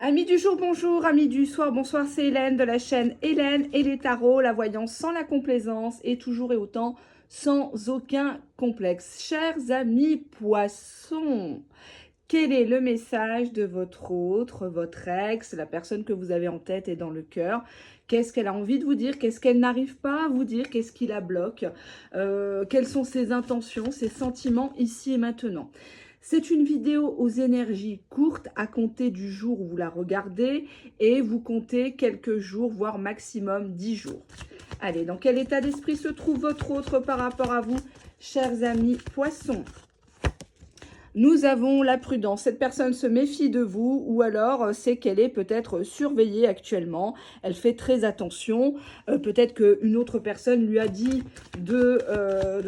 Amis du jour, bonjour, amis du soir, bonsoir, c'est Hélène de la chaîne Hélène et les tarots, la voyance sans la complaisance et toujours et autant sans aucun complexe. Chers amis poissons, quel est le message de votre autre, votre ex, la personne que vous avez en tête et dans le cœur? Qu'est-ce qu'elle a envie de vous dire? Qu'est-ce qu'elle n'arrive pas à vous dire? Qu'est-ce qui la bloque? Quelles sont ses intentions, ses sentiments ici et maintenant? C'est une vidéo aux énergies courtes à compter du jour où vous la regardez et vous comptez quelques jours, voire maximum 10 jours. Allez, dans quel état d'esprit se trouve votre autre par rapport à vous, chers amis poissons? Nous avons la prudence. Cette personne se méfie de vous ou alors c'est qu'elle est peut-être surveillée actuellement. Elle fait très attention. Peut-être qu'une autre personne lui a dit de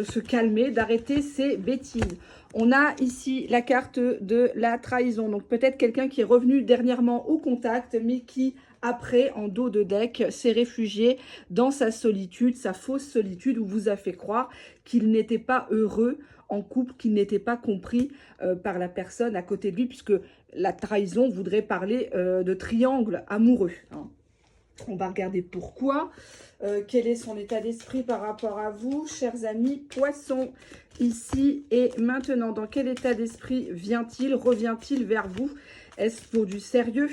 se calmer, d'arrêter ses bêtises. On a ici la carte de la trahison. Donc peut-être quelqu'un qui est revenu dernièrement au contact mais qui après, en dos de deck, s'est réfugié dans sa solitude, sa fausse solitude où vous a fait croire qu'il n'était pas heureux en couple, qu'il n'était pas compris par la personne à côté de lui, puisque la trahison voudrait parler de triangle amoureux. Hein. On va regarder pourquoi. Quel est son état d'esprit par rapport à vous, chers amis poissons, ici et maintenant? Dans quel état d'esprit vient-il, revient-il vers vous? Est-ce pour du sérieux?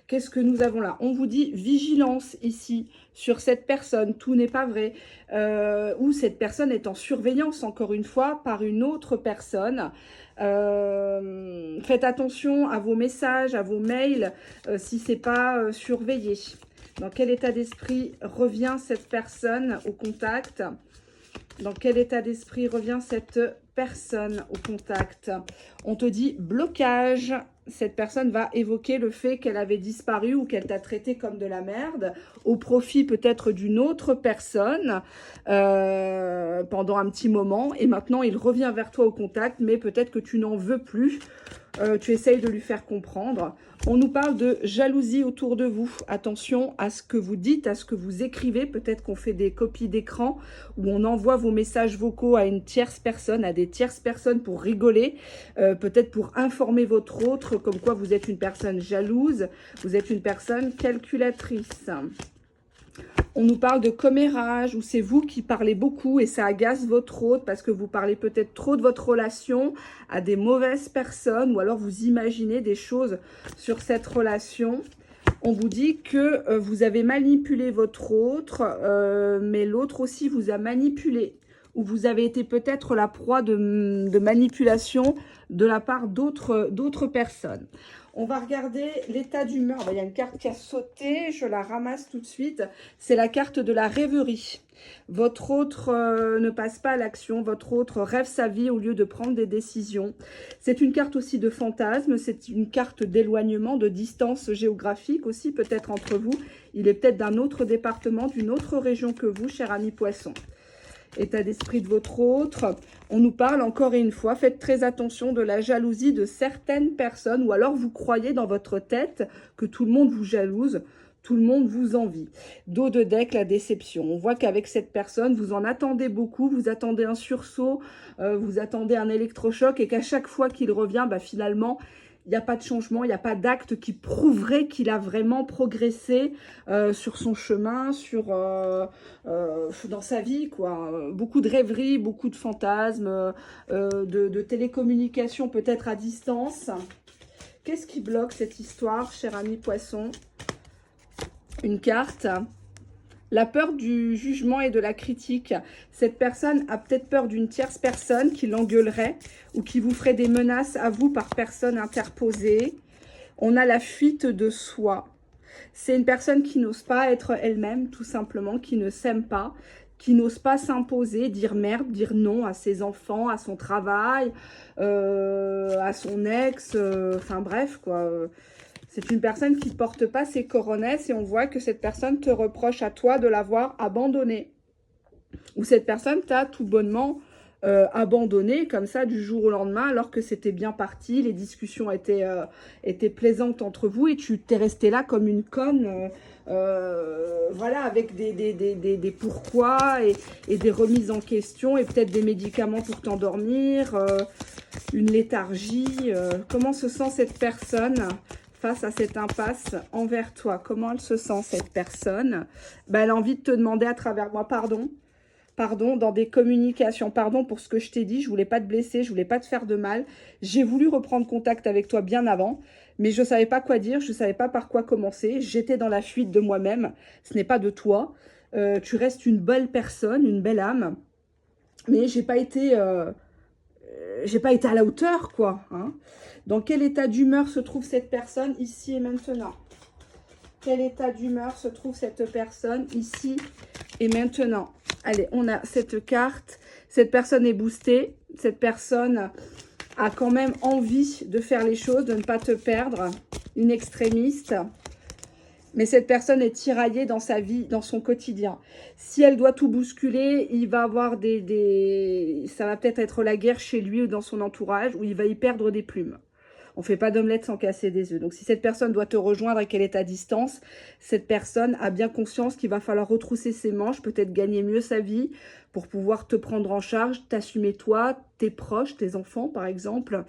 Qu'est-ce que nous avons là? On vous dit vigilance ici sur cette personne. Tout n'est pas vrai. Ou cette personne est en surveillance, encore une fois, par une autre personne. Faites attention à vos messages, à vos mails, si ce n'est pas surveillé. Dans quel état d'esprit revient cette personne au contact? Dans quel état d'esprit revient cette personne au contact? On te dit blocage. Cette personne va évoquer le fait qu'elle avait disparu ou qu'elle t'a traité comme de la merde au profit peut-être d'une autre personne pendant un petit moment. Et maintenant, il revient vers toi au contact, mais peut-être que tu n'en veux plus. Tu essayes de lui faire comprendre. On nous parle de jalousie autour de vous. Attention à ce que vous dites, à ce que vous écrivez. Peut-être qu'on fait des copies d'écran où on envoie vos messages vocaux à une tierce personne, à des tierces personnes pour rigoler, peut-être pour informer votre autre, comme quoi vous êtes une personne jalouse, vous êtes une personne calculatrice. On nous parle de commérage, où c'est vous qui parlez beaucoup et ça agace votre autre parce que vous parlez peut-être trop de votre relation à des mauvaises personnes ou alors vous imaginez des choses sur cette relation. On vous dit que vous avez manipulé votre autre, mais l'autre aussi vous a manipulé. Ou vous avez été peut-être la proie de manipulation de la part d'autres personnes. On va regarder l'état d'humeur. Il y a une carte qui a sauté, je la ramasse tout de suite. C'est la carte de la rêverie. Votre autre ne passe pas à l'action, votre autre rêve sa vie au lieu de prendre des décisions. C'est une carte aussi de fantasme, c'est une carte d'éloignement, de distance géographique aussi peut-être entre vous. Il est peut-être d'un autre département, d'une autre région que vous, cher ami poisson. État d'esprit de votre autre. On nous parle encore une fois, faites très attention de la jalousie de certaines personnes ou alors vous croyez dans votre tête que tout le monde vous jalouse, tout le monde vous envie. Dos de deck, la déception. On voit qu'avec cette personne, vous en attendez beaucoup, vous attendez un sursaut, vous attendez un électrochoc et qu'à chaque fois qu'il revient, finalement, il n'y a pas de changement, il n'y a pas d'acte qui prouverait qu'il a vraiment progressé sur son chemin, dans sa vie, quoi. Beaucoup de rêveries, beaucoup de fantasmes, de télécommunication peut-être à distance. Qu'est-ce qui bloque cette histoire, cher ami poisson? Une carte. La peur du jugement et de la critique. Cette personne a peut-être peur d'une tierce personne qui l'engueulerait ou qui vous ferait des menaces à vous par personne interposée. On a la fuite de soi. C'est une personne qui n'ose pas être elle-même, tout simplement, qui ne s'aime pas, qui n'ose pas s'imposer, dire merde, dire non à ses enfants, à son travail, à son ex, enfin bref, quoi. C'est une personne qui ne porte pas ses coronesses et on voit que cette personne te reproche à toi de l'avoir abandonné. Ou cette personne t'a tout bonnement abandonné comme ça du jour au lendemain alors que c'était bien parti, les discussions étaient plaisantes entre vous et tu t'es resté là comme une conne, voilà, avec des pourquoi et des remises en question et peut-être des médicaments pour t'endormir, une léthargie. Comment se sent cette personne face à cette impasse envers toi. Comment elle se sent, cette personne? Ben, elle a envie de te demander à travers moi pardon. Pardon, dans des communications. Pardon pour ce que je t'ai dit. Je voulais pas te blesser, je voulais pas te faire de mal. J'ai voulu reprendre contact avec toi bien avant, mais je savais pas quoi dire, je savais pas par quoi commencer. J'étais dans la fuite de moi-même. Ce n'est pas de toi. Tu restes une belle personne, une belle âme, mais j'ai pas été à la hauteur, quoi. Hein. Dans quel état d'humeur se trouve cette personne ici et maintenant? Quel état d'humeur se trouve cette personne ici et maintenant? Allez, on a cette carte. Cette personne est boostée. Cette personne a quand même envie de faire les choses, de ne pas te perdre. Une extrémiste. Mais cette personne est tiraillée dans sa vie, dans son quotidien. Si elle doit tout bousculer, il va avoir ça va peut-être être la guerre chez lui ou dans son entourage, où il va y perdre des plumes. On ne fait pas d'omelette sans casser des œufs. Donc, si cette personne doit te rejoindre et qu'elle est à distance, cette personne a bien conscience qu'il va falloir retrousser ses manches, peut-être gagner mieux sa vie pour pouvoir te prendre en charge, t'assumer toi, tes proches, tes enfants par exemple,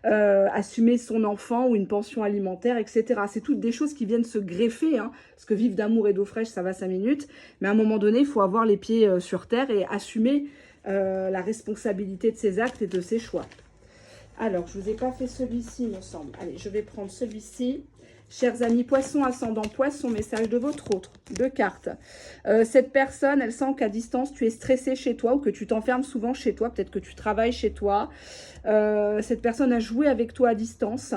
assumer son enfant ou une pension alimentaire, etc. C'est toutes des choses qui viennent se greffer, hein, parce que vivre d'amour et d'eau fraîche, ça va 5 minutes. Mais à un moment donné, il faut avoir les pieds sur terre et assumer la responsabilité de ses actes et de ses choix. Alors, je ne vous ai pas fait celui-ci, il me semble. Allez, je vais prendre celui-ci. Chers amis poissons, ascendant poisson, message de votre autre. 2 cartes. Cette personne, elle sent qu'à distance, tu es stressé chez toi ou que tu t'enfermes souvent chez toi. Peut-être que tu travailles chez toi. Cette personne a joué avec toi à distance.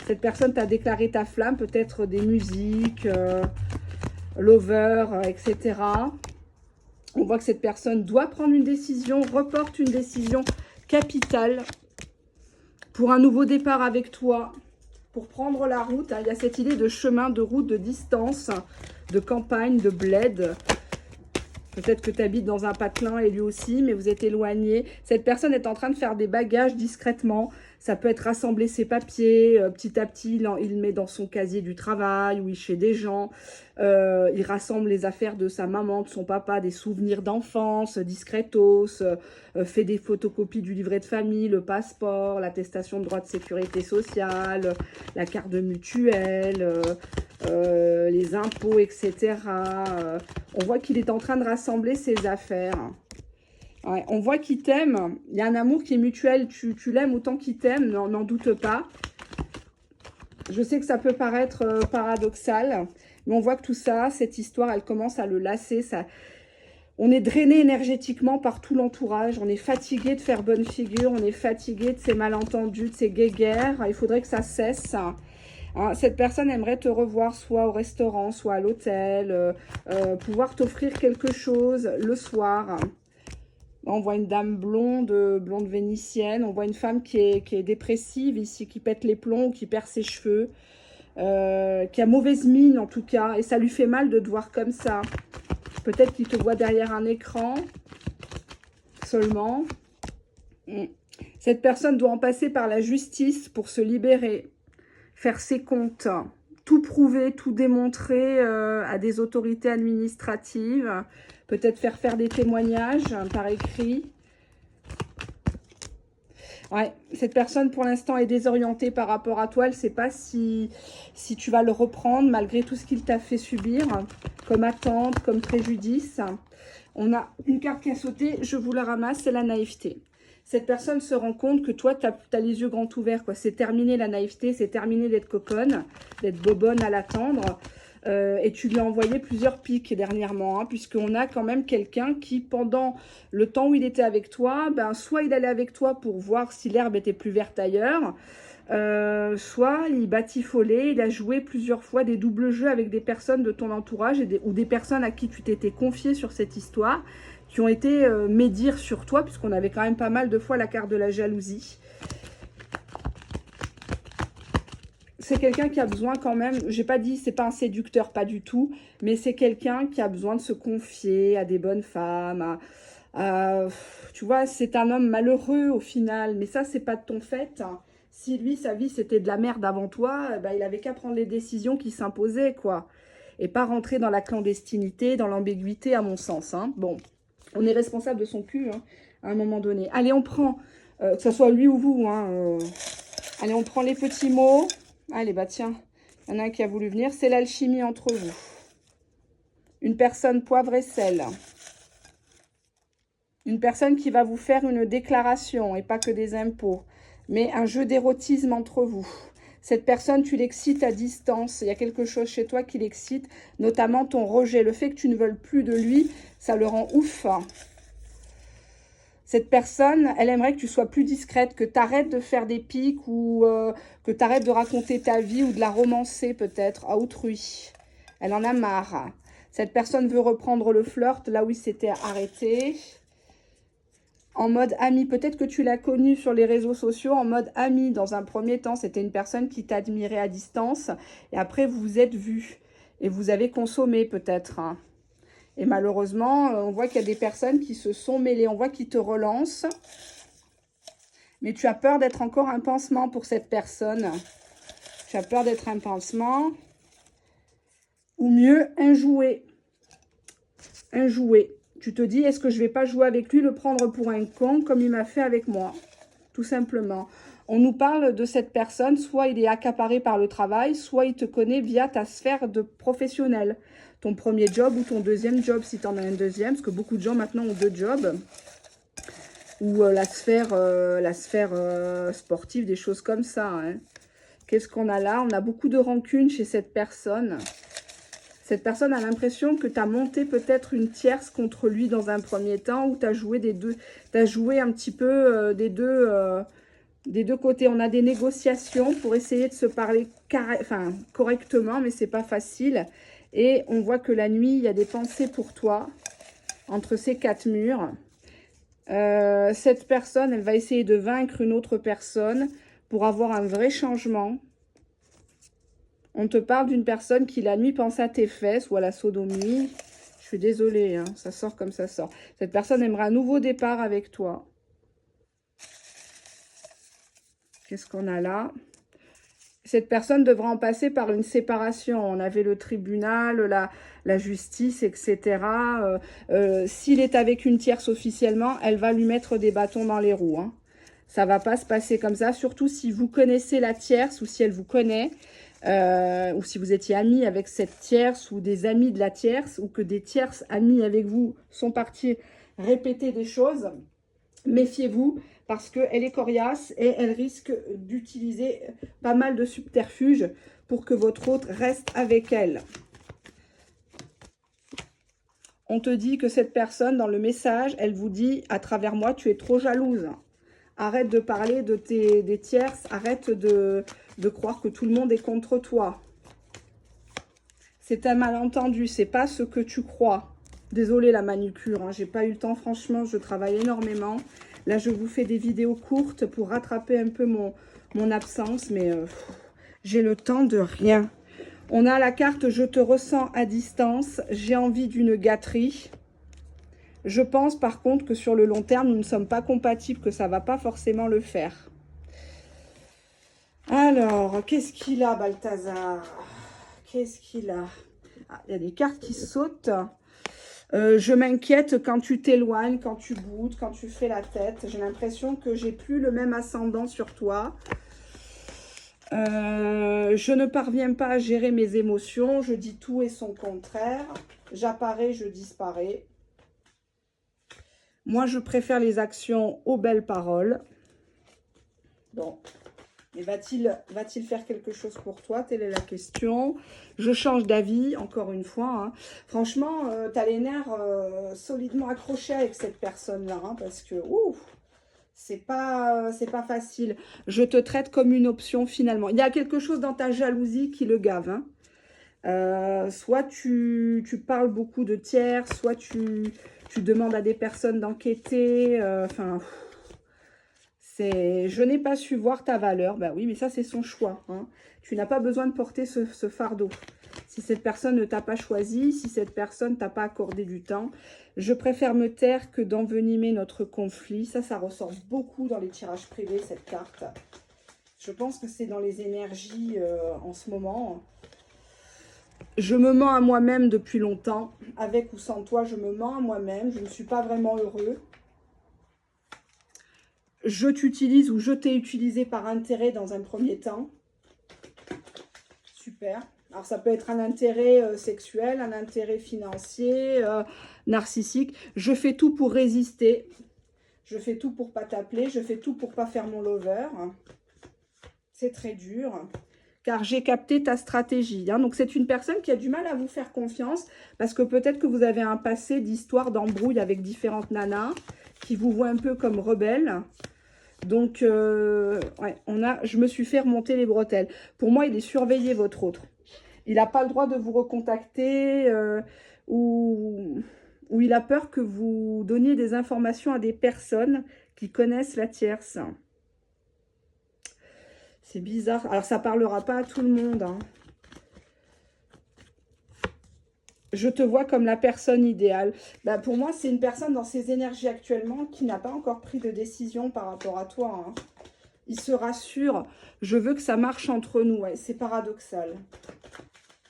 Cette personne t'a déclaré ta flamme, peut-être des musiques, lover, etc. On voit que cette personne doit prendre une décision, reporte une décision capitale pour un nouveau départ avec toi, pour prendre la route. Il y a cette idée de chemin, de route, de distance, de campagne, de bled. Peut-être que tu habites dans un patelin et lui aussi, mais vous êtes éloignés. Cette personne est en train de faire des bagages discrètement. Ça peut être rassembler ses papiers. Petit à petit, il met dans son casier du travail ou chez des gens. Il rassemble les affaires de sa maman, de son papa, des souvenirs d'enfance, discretos. Fait des photocopies du livret de famille, le passeport, l'attestation de droit de sécurité sociale, la carte de mutuelle, les impôts, etc. On voit qu'il est en train de rassembler ses affaires. Ouais, on voit qu'il t'aime. Il y a un amour qui est mutuel. Tu l'aimes autant qu'il t'aime, n'en doute pas. Je sais que ça peut paraître paradoxal, mais on voit que tout ça, cette histoire, elle commence à le lasser. On est drainé énergétiquement par tout l'entourage. On est fatigué de faire bonne figure. On est fatigué de ces malentendus, de ces guéguerres. Il faudrait que ça cesse. Cette personne aimerait te revoir soit au restaurant, soit à l'hôtel, pouvoir t'offrir quelque chose le soir. On voit une dame blonde vénitienne. On voit une femme qui est dépressive ici, qui pète les plombs, qui perd ses cheveux, qui a mauvaise mine en tout cas. Et ça lui fait mal de te voir comme ça. Peut-être qu'il te voit derrière un écran seulement. Cette personne doit en passer par la justice pour se libérer, faire ses comptes, tout prouver, tout démontrer à des autorités administratives, peut-être faire des témoignages par écrit. Ouais, cette personne pour l'instant est désorientée par rapport à toi. Elle ne sait pas si tu vas le reprendre malgré tout ce qu'il t'a fait subir comme attente, comme préjudice. On a une carte qui a sauté, je vous la ramasse, c'est la naïveté. Cette personne se rend compte que toi, tu as les yeux grands ouverts. C'est terminé la naïveté, c'est terminé d'être coconne, d'être bobonne à l'attendre. Et tu lui as envoyé plusieurs pics dernièrement, hein, puisqu'on a quand même quelqu'un qui, pendant le temps où il était avec toi, soit il allait avec toi pour voir si l'herbe était plus verte ailleurs, soit il batifolait, il a joué plusieurs fois des doubles jeux avec des personnes de ton entourage ou des personnes à qui tu t'étais confié sur cette histoire, qui ont été médire sur toi, puisqu'on avait quand même pas mal de fois la carte de la jalousie. C'est quelqu'un qui a besoin quand même, j'ai pas dit, c'est pas un séducteur, pas du tout, mais c'est quelqu'un qui a besoin de se confier à des bonnes femmes, tu vois, c'est un homme malheureux au final, mais ça, c'est pas de ton fait. Si lui, sa vie, c'était de la merde avant toi, il avait qu'à prendre les décisions qui s'imposaient, quoi. Et pas rentrer dans la clandestinité, dans l'ambiguïté, à mon sens. Hein. Bon, on est responsable de son cul, hein, à un moment donné. Allez, on prend, que ce soit lui ou vous, hein, allez, on prend les petits mots. Allez, bah tiens, il y en a un qui a voulu venir. C'est l'alchimie entre vous. Une personne poivre et sel. Une personne qui va vous faire une déclaration et pas que des impôts. Mais un jeu d'érotisme entre vous. Cette personne, tu l'excites à distance. Il y a quelque chose chez toi qui l'excite, notamment ton rejet. Le fait que tu ne veuilles plus de lui, ça le rend ouf. Cette personne, elle aimerait que tu sois plus discrète, que tu arrêtes de faire des pics ou que tu arrêtes de raconter ta vie ou de la romancer peut-être à autrui. Elle en a marre. Cette personne veut reprendre le flirt là où il s'était arrêté. En mode ami, peut-être que tu l'as connue sur les réseaux sociaux en mode ami. Dans un premier temps, c'était une personne qui t'admirait à distance. Et après, vous vous êtes vus. Et vous avez consommé peut-être. Et malheureusement, on voit qu'il y a des personnes qui se sont mêlées. On voit qu'ils te relancent. Mais tu as peur d'être encore un pansement pour cette personne. Tu as peur d'être un pansement. Ou mieux, un jouet. Un jouet. Tu te dis, est-ce que je ne vais pas jouer avec lui, le prendre pour un con, comme il m'a fait avec moi? Tout simplement. On nous parle de cette personne, soit il est accaparé par le travail, soit il te connaît via ta sphère de professionnel. Ton premier job ou ton deuxième job, si tu en as un deuxième, parce que beaucoup de gens maintenant ont 2 jobs. Ou la sphère sportive, des choses comme ça. Hein. Qu'est-ce qu'on a là? On a beaucoup de rancune chez cette personne. Cette personne a l'impression que tu as monté peut-être une tierce contre lui dans un premier temps, ou tu as joué t'as joué un petit peu des deux côtés. On a des négociations pour essayer de se parler correctement, mais c'est pas facile. Et on voit que la nuit, il y a des pensées pour toi entre ces 4 murs. Cette personne, elle va essayer de vaincre une autre personne pour avoir un vrai changement. On te parle d'une personne qui la nuit pense à tes fesses ou à la sodomie. Je suis désolée, hein, ça sort comme ça sort. Cette personne aimerait un nouveau départ avec toi. Qu'est-ce qu'on a là? Cette personne devra en passer par une séparation. On avait le tribunal, la justice, etc. S'il est avec une tierce officiellement, elle va lui mettre des bâtons dans les roues. Hein. Ça ne va pas se passer comme ça, surtout si vous connaissez la tierce ou si elle vous connaît. Ou si vous étiez amis avec cette tierce ou des amis de la tierce, ou que des tierces amis avec vous sont partis répéter des choses, méfiez-vous parce qu'elle est coriace et elle risque d'utiliser pas mal de subterfuges pour que votre hôte reste avec elle. On te dit que cette personne, dans le message, elle vous dit à travers moi, tu es trop jalouse. Arrête de parler des tierces, arrête de croire que tout le monde est contre toi. C'est un malentendu, c'est pas ce que tu crois. Désolée la manucure, hein, j'ai pas eu le temps, franchement, je travaille énormément. Là, je vous fais des vidéos courtes pour rattraper un peu mon absence, mais j'ai le temps de rien. On a la carte « Je te ressens à distance, j'ai envie d'une gâterie ». Je pense par contre que sur le long terme, nous ne sommes pas compatibles, que ça ne va pas forcément le faire. Alors, qu'est-ce qu'il a, Balthazar? Qu'est-ce qu'il a? Ah, il y a des cartes qui sautent. Je m'inquiète quand tu t'éloignes, quand tu boudes, quand tu fais la tête. J'ai l'impression que j'ai plus le même ascendant sur toi. Je ne parviens pas à gérer mes émotions. Je dis tout et son contraire. J'apparais, je disparais. Moi, je préfère les actions aux belles paroles. Bon. Mais va-t-il faire quelque chose pour toi? Telle est la question. Je change d'avis, encore une fois. Hein. Franchement, tu as les nerfs solidement accrochés avec cette personne-là. Hein, parce que, c'est pas facile. Je te traite comme une option, finalement. Il y a quelque chose dans ta jalousie qui le gave. Hein. Soit tu parles beaucoup de tiers, soit tu demandes à des personnes d'enquêter. Je n'ai pas su voir ta valeur. Ben oui, mais ça, c'est son choix. Hein. Tu n'as pas besoin de porter ce fardeau. Si cette personne ne t'a pas choisi, si cette personne ne t'a pas accordé du temps, je préfère me taire que d'envenimer notre conflit. Ça ressort beaucoup dans les tirages privés, cette carte. Je pense que c'est dans les énergies en ce moment. Je me mens à moi-même depuis longtemps. Avec ou sans toi, je me mens à moi-même. Je ne suis pas vraiment heureux. Je t'utilise ou je t'ai utilisé par intérêt dans un premier temps. super. Alors, ça peut être un intérêt sexuel, un intérêt financier, narcissique. Je fais tout pour résister. Je fais tout pour pas t'appeler. Je fais tout pour pas faire mon lover. C'est très dur. Car j'ai capté ta stratégie. Hein. Donc, c'est une personne qui a du mal à vous faire confiance parce que peut-être que vous avez un passé d'histoire, d'embrouille avec différentes nanas qui vous voient un peu comme rebelle. Donc, ouais, je me suis fait remonter les bretelles. Pour moi, il est surveillé, votre autre. Il n'a pas le droit de vous recontacter ou il a peur que vous donniez des informations à des personnes qui connaissent la tierce. C'est bizarre. Alors, ça ne parlera pas à tout le monde. Hein. Je te vois comme la personne idéale. Bah, pour moi, c'est une personne dans ses énergies actuellement qui n'a pas encore pris de décision par rapport à toi. Hein. Il se rassure. Je veux que ça marche entre nous. Ouais, c'est paradoxal.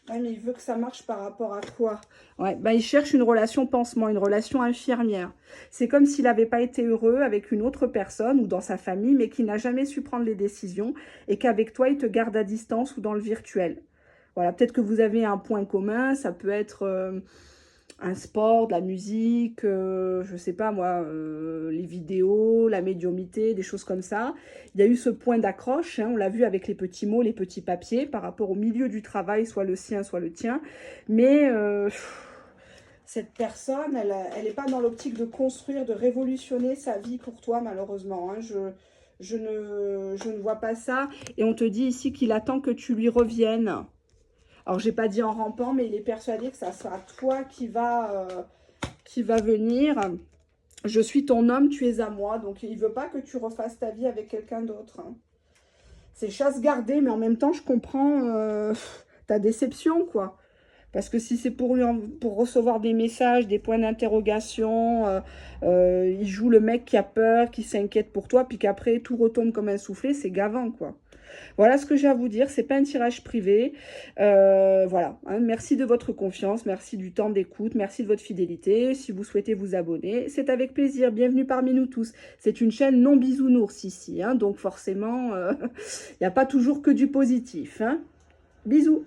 Ouais, mais il veut que ça marche par rapport à quoi? Ouais, bah, il cherche une relation pansement, une relation infirmière. C'est comme s'il n'avait pas été heureux avec une autre personne ou dans sa famille, mais qui n'a jamais su prendre les décisions et qu'avec toi, il te garde à distance ou dans le virtuel. Voilà, peut-être que vous avez un point commun, ça peut être un sport, de la musique, je sais pas moi, les vidéos, la médiumnité, des choses comme ça. Il y a eu ce point d'accroche, hein, on l'a vu avec les petits mots, les petits papiers, par rapport au milieu du travail, soit le sien, soit le tien. Mais cette personne, elle n'est pas dans l'optique de construire, de révolutionner sa vie pour toi, malheureusement. Hein. Je ne vois pas ça. Et on te dit ici qu'il attend que tu lui reviennes. Alors, j'ai pas dit en rampant, mais il est persuadé que ça sera toi qui va venir. Je suis ton homme, tu es à moi. Donc, il veut pas que tu refasses ta vie avec quelqu'un d'autre. Hein. C'est chasse gardée, mais en même temps, je comprends ta déception, quoi. Parce que si c'est pour recevoir des messages, des points d'interrogation, il joue le mec qui a peur, qui s'inquiète pour toi, puis qu'après, tout retombe comme un soufflé, c'est gavant, quoi. Voilà ce que j'ai à vous dire. C'est pas un tirage privé. Voilà. Hein, merci de votre confiance. Merci du temps d'écoute. Merci de votre fidélité. Si vous souhaitez vous abonner, c'est avec plaisir. Bienvenue parmi nous tous. C'est une chaîne non bisounours ici. Hein, donc forcément, il n'y a pas toujours que du positif. Hein. Bisous.